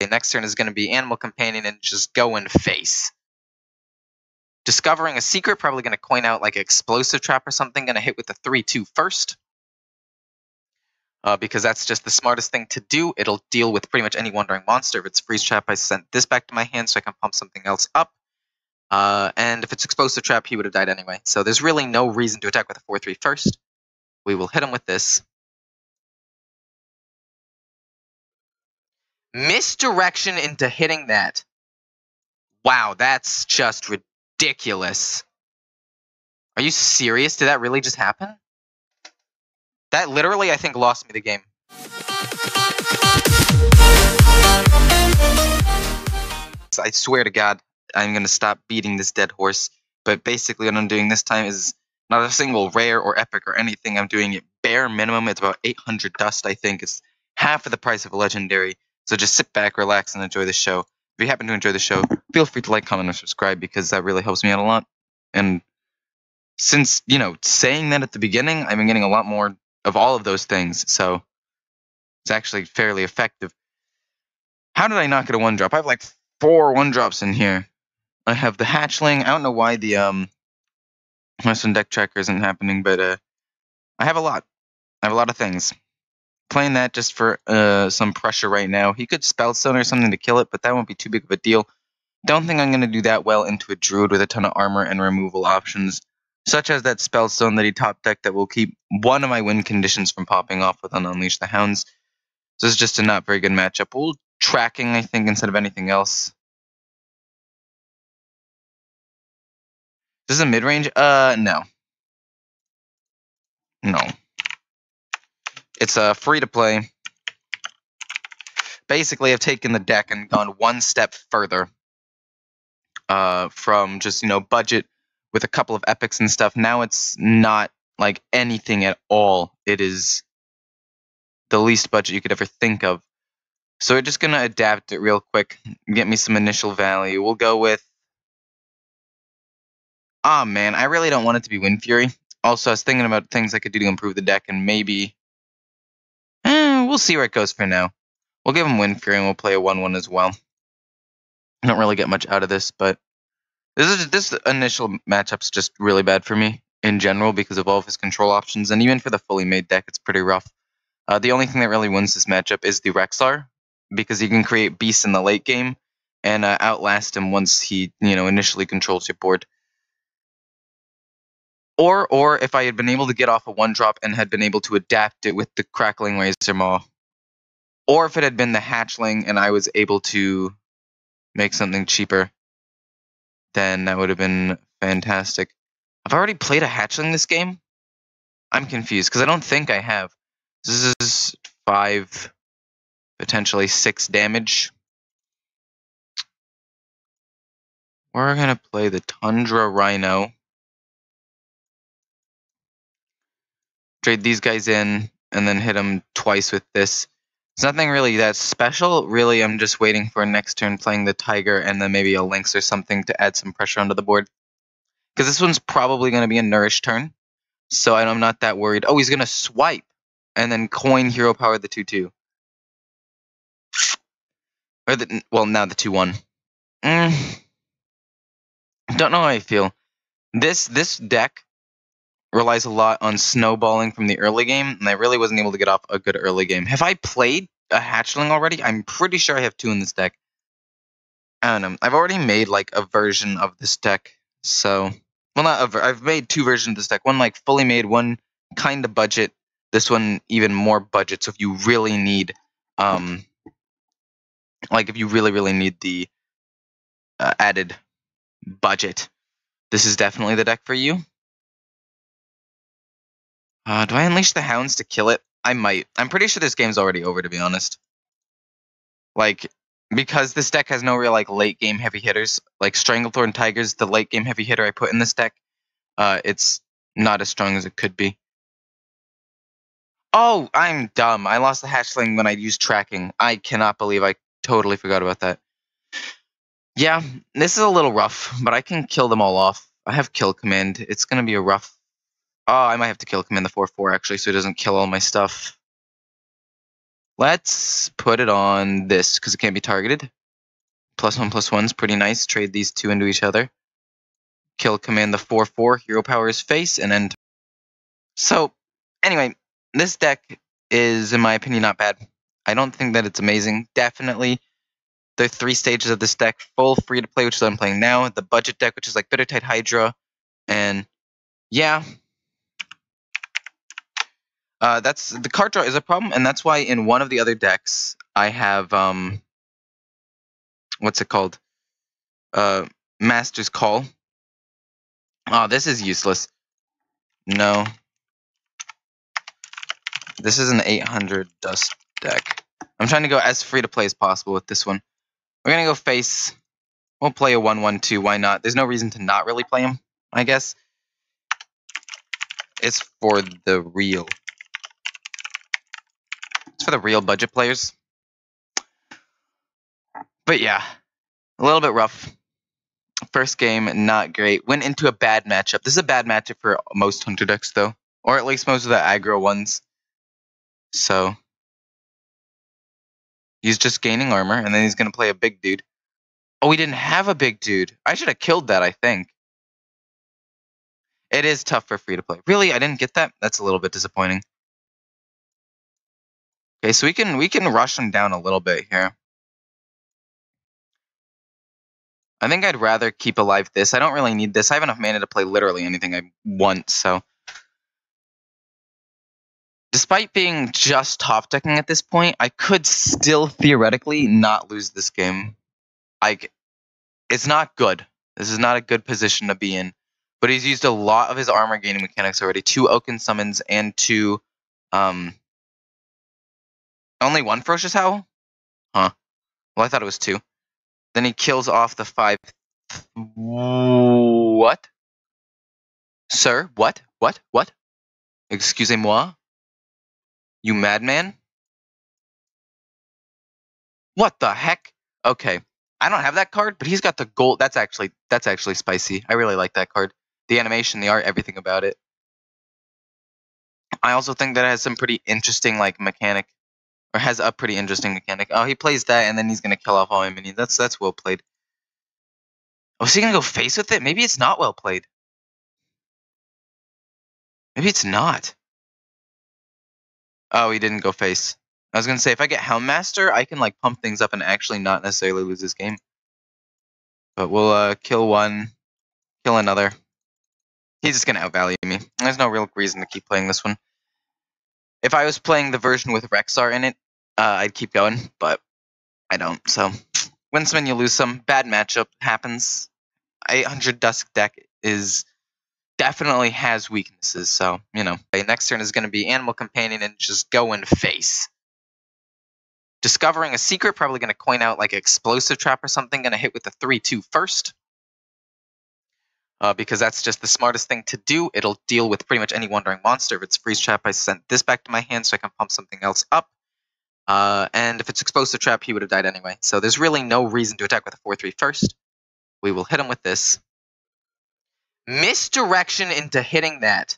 next turn is going to be Animal Companion and just go in face. Discovering a secret, probably going to coin out like Explosive Trap or something, going to hit with the 3/2 first. Because that's just the smartest thing to do. It'll deal with pretty much any wandering monster. If it's Freeze Trap, I sent this back to my hand so I can pump something else up. And if it's Explosive Trap, he would have died anyway. So there's really no reason to attack with a 4/3 first. We will hit him with this. Misdirection into hitting that. Wow, that's just ridiculous. Are you serious? Did that really just happen? That literally, I think, lost me the game. I swear to God, I'm going to stop beating this dead horse. But basically what I'm doing this time is not a single rare or epic or anything. I'm doing it bare minimum. It's about 800 dust, I think. It's half of the price of a legendary. So just sit back, relax, and enjoy the show. If you happen to enjoy the show, feel free to like, comment, and subscribe because that really helps me out a lot. And since, you know, saying that at the beginning, I've been getting a lot more of all of those things. So it's actually fairly effective. How did I not get a 1-drop? I have like 4 1-drops in here. I have the Hatchling. I don't know why the Western deck tracker isn't happening, but I have a lot. I have a lot of things. Playing that just for some pressure right now. He could Spellstone or something to kill it, but that won't be too big of a deal. Don't think I'm going to do that well into a Druid with a ton of armor and removal options, such as that Spellstone that he top decked that will keep one of my win conditions from popping off with an Unleash the Hounds. So this is just a not very good matchup. We'll tracking, I think, instead of anything else. This is a mid-range? No. No. It's free to play. Basically, I've taken the deck and gone one step further from just, you know, budget with a couple of epics and stuff. Now it's not like anything at all. It is the least budget you could ever think of. So we're just going to adapt it real quick, get me some initial value. We'll go with... Oh, man, I really don't want it to be Wind Fury. Also, I was thinking about things I could do to improve the deck, and maybe... we'll see where it goes for now. We'll give him Wind Fury, and we'll play a 1/1 as well. I don't really get much out of this, but... This initial matchup's just really bad for me in general because of all of his control options, and even for the fully made deck, it's pretty rough. The only thing that really wins this matchup is the Rexar, because you can create beasts in the late game and outlast him once he, you know, initially controls your board. Or if I had been able to get off a 1-drop and had been able to adapt it with the Crackling Razor Maw, or if it had been the Hatchling and I was able to make something cheaper, then that would have been fantastic. I've already played a Hatchling this game? I'm confused because I don't think I have. This is 5, potentially 6 damage. We're going to play the Tundra Rhino. Trade these guys in and then hit them twice with this. It's nothing really that special. Really, I'm just waiting for next turn playing the Tiger and then maybe a Lynx or something to add some pressure onto the board. Because this one's probably going to be a Nourish turn. So I'm not that worried. Oh, he's going to swipe and then coin Hero Power the 2/2. Or the, well, now the 2/1. Don't know how I feel. This deck relies a lot on snowballing from the early game, and I really wasn't able to get off a good early game. Have I played a Hatchling already? I'm pretty sure I have 2 in this deck. I don't know. I've already made like a version of this deck, so well, not I've made 2 versions of this deck. One like fully made, one kind of budget. This one even more budget. So if you really need, like if you really need the added budget, this is definitely the deck for you. Do I Unleash the Hounds to kill it? I might. I'm pretty sure this game's already over, to be honest. Like, because this deck has no real, like, late-game heavy hitters. Like, Stranglethorn Tiger's the late-game heavy hitter I put in this deck. It's not as strong as it could be. Oh, I'm dumb. I lost the Hatchling when I used tracking. I cannot believe I totally forgot about that. Yeah, this is a little rough, but I can kill them all off. I have Kill Command. It's going to be a rough... Oh, I might have to Kill Command the 4/4, actually, so it doesn't kill all my stuff. Let's put it on this because it can't be targeted. +1/+1's pretty nice. Trade these two into each other. Kill command the 4/4. Hero power his face and end. So, anyway, this deck is, in my opinion, not bad. I don't think that it's amazing. Definitely the 3 stages of this deck: full free to play, which is what I'm playing now, the budget deck, which is like Bittertide Hydra, and yeah. That's the card draw is a problem, and that's why in one of the other decks I have what's it called? Master's Call. Oh, this is useless. No. This is an 800 dust deck. I'm trying to go as free to play as possible with this one. We're gonna go face. We'll play a 1/1/2. Why not? There's no reason to not really play him, I guess. It's for the real. It's for the real budget players. But yeah, a little bit rough. First game, not great. Went into a bad matchup. This is a bad matchup for most Hunter decks, though. Or at least most of the aggro ones. So, he's just gaining armor, and then he's going to play a big dude. Oh, he didn't have a big dude. I should have killed that, I think. It is tough for free to play. Really? I didn't get that? That's a little bit disappointing. Okay, so we can rush him down a little bit here. I think I'd rather keep alive this. I don't really need this. I have enough mana to play literally anything I want, so. Despite being just top decking at this point, I could still theoretically not lose this game. It's not good. This is not a good position to be in. But he's used a lot of his armor gaining mechanics already. 2 Oaken Summons and 2 only 1 Ferocious Howl? Huh. Well, I thought it was 2. Then he kills off the 5. What? Sir? What? What? What? Excusez-moi? You madman? What the heck? Okay. I don't have that card, but he's got the gold. That's actually spicy. I really like that card. The animation, the art, everything about it. I also think that it has some pretty interesting mechanic. Or has a pretty interesting mechanic. Oh, he plays that and then he's gonna kill off all my minions. That's well played. Oh, is he gonna go face with it? Maybe it's not well played. Maybe it's not. Oh, he didn't go face. I was gonna say if I get Helmmaster, I can pump things up and actually not necessarily lose this game. But we'll kill one, kill another. He's just gonna outvalue me. There's no real reason to keep playing this one. If I was playing the version with Rexar in it, I'd keep going, but I don't. So win some and you lose some. Bad matchup happens. 800 Dusk deck is definitely has weaknesses, so next turn is going to be Animal Companion and just go in face. Discovering a secret, probably going to coin out Explosive Trap or something, going to hit with the 3/2 first. Because that's just the smartest thing to do. It'll deal with pretty much any wandering monster. If it's Freeze Trap, I sent this back to my hand so I can pump something else up. And if it's Explosive Trap, he would have died anyway. So there's really no reason to attack with a 4/3 first. We will hit him with this. Misdirection into hitting that.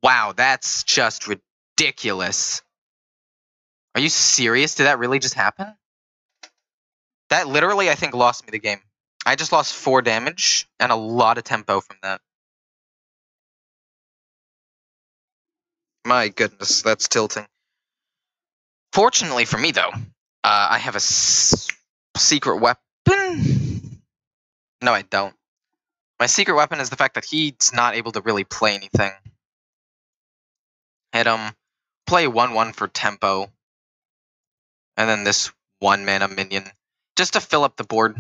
Wow, that's just ridiculous. Are you serious? Did that really just happen? That literally, I think, lost me the game. I just lost 4 damage and a lot of tempo from that. My goodness, that's tilting. Fortunately for me, though, I have a secret weapon. No, I don't. My secret weapon is the fact that he's not able to really play anything. Hit him, play 1/1 for tempo, and then this 1 mana minion just to fill up the board.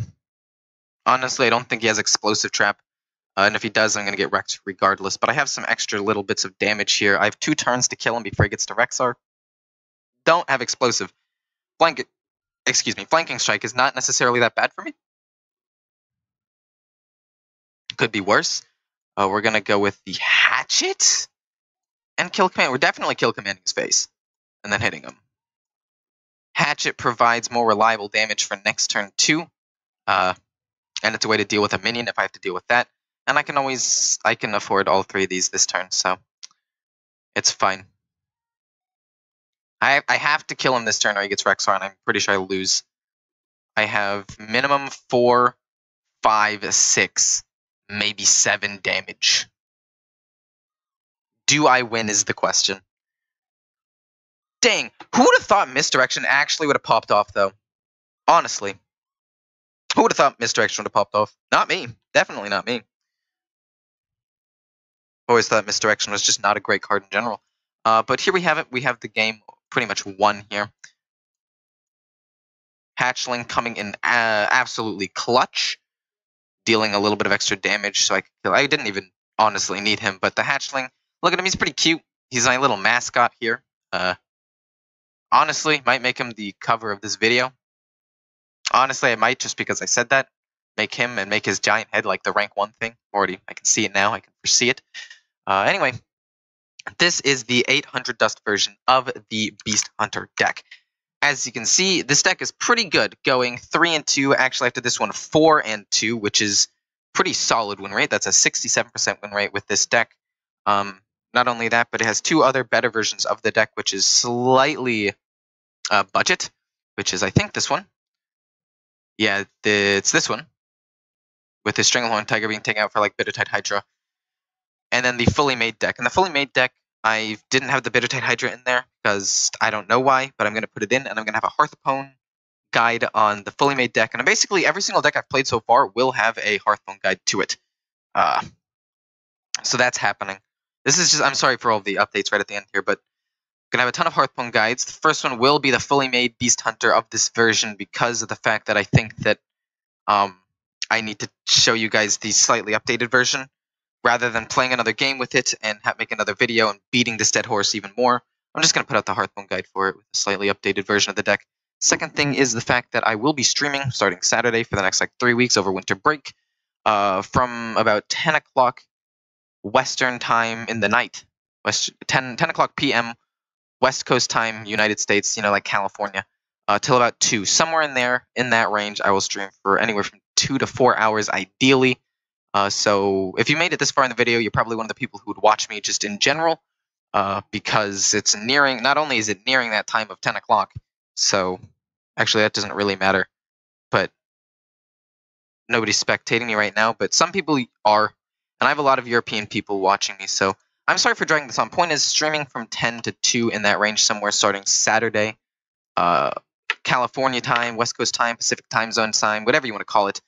Honestly, I don't think he has Explosive Trap. And if he does, I'm going to get wrecked regardless. But I have some extra little bits of damage here. I have 2 turns to kill him before he gets to Rexar. Don't have Explosive. Flanking Strike is not necessarily that bad for me. Could be worse. We're going to go with the Hatchet and Kill Command. We're definitely Kill Commanding his face and then hitting him. Hatchet provides more reliable damage for next turn too. And it's a way to deal with a minion if I have to deal with that. And I can afford all 3 of these this turn, so it's fine. I have to kill him this turn or he gets Rexar, and I'm pretty sure I lose. I have minimum 4, 5, 6, maybe 7 damage. Do I win is the question. Dang, who would have thought Misdirection actually would have popped off, though? Honestly. Who would have thought Misdirection would have popped off? Not me. Definitely not me. Always thought Misdirection was just not a great card in general. But here we have it. We have the game pretty much won here. Hatchling coming in absolutely clutch, dealing a little bit of extra damage so I could kill. I didn't even honestly need him, but the Hatchling, look at him, he's pretty cute. He's my little mascot here. Honestly, might make him the cover of this video. Honestly, I might, just because I said that. Make him and make his giant head like the rank 1 thing. Already, I can see it now. I can foresee it. Anyway, this is the 800 dust version of the Beast Hunter deck. As you can see, this deck is pretty good, going 3 and 2. Actually, after this one, 4 and 2, which is pretty solid win rate. That's a 67% win rate with this deck. Not only that, but it has 2 other better versions of the deck, which is slightly budget, which is, I think, this one. Yeah, it's this one, with the Stranglehorn Tiger being taken out for like Bittertide Hydra. And then the fully made deck. And the fully made deck, I didn't have the Bittertide Hydra in there because I don't know why, but I'm going to put it in, and I'm going to have a Hearthstone guide on the fully made deck. And basically, every single deck I've played so far will have a Hearthstone guide to it. So that's happening. This is just, I'm sorry for all the updates right at the end here, but I'm going to have a ton of Hearthstone guides. The first one will be the fully made Beast Hunter of this version because of the fact that I think that I need to show you guys the slightly updated version. Rather than playing another game with it and make another video and beating this dead horse even more, I'm just going to put out the Hearthstone guide for it with a slightly updated version of the deck. Second thing is the fact that I will be streaming starting Saturday for the next like 3 weeks over winter break from about 10 o'clock Western time in the night, 10 o'clock p.m. West Coast time, United States, you know, like California, till about 2. Somewhere in there, in that range, I will stream for anywhere from 2 to 4 hours ideally. So if you made it this far in the video, you're probably one of the people who would watch me just in general, because it's nearing, not only is it nearing that time of 10 o'clock, so actually that doesn't really matter, but nobody's spectating me right now, but some people are, and I have a lot of European people watching me, so I'm sorry for dragging this on. Point is, streaming from 10 to 2 in that range somewhere starting Saturday, California time, West Coast time, Pacific time zone time, whatever you want to call it.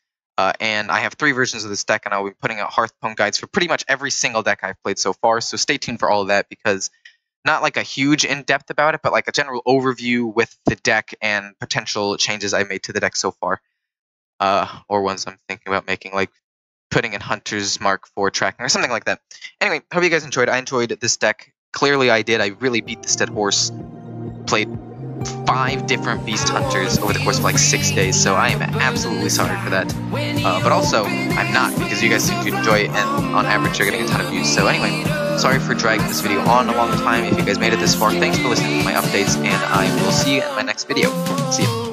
And I have 3 versions of this deck, and I'll be putting out Hearthstone guides for pretty much every single deck I've played so far, so stay tuned for all of that, because not like a huge in-depth about it, but like a general overview with the deck and potential changes I made to the deck so far, or ones I'm thinking about making, like putting in Hunter's Mark IV tracking or something like that. Anyway, hope you guys enjoyed. I enjoyed this deck. Clearly I did. I really beat this dead horse. Played 5 different Beast Hunters over the course of like 6 days, so I am absolutely sorry for that. But also, I'm not, because you guys seem to enjoy it, and on average you're getting a ton of views. So anyway, sorry for dragging this video on a long time. If you guys made it this far, thanks for listening to my updates, and I will see you in my next video. See ya.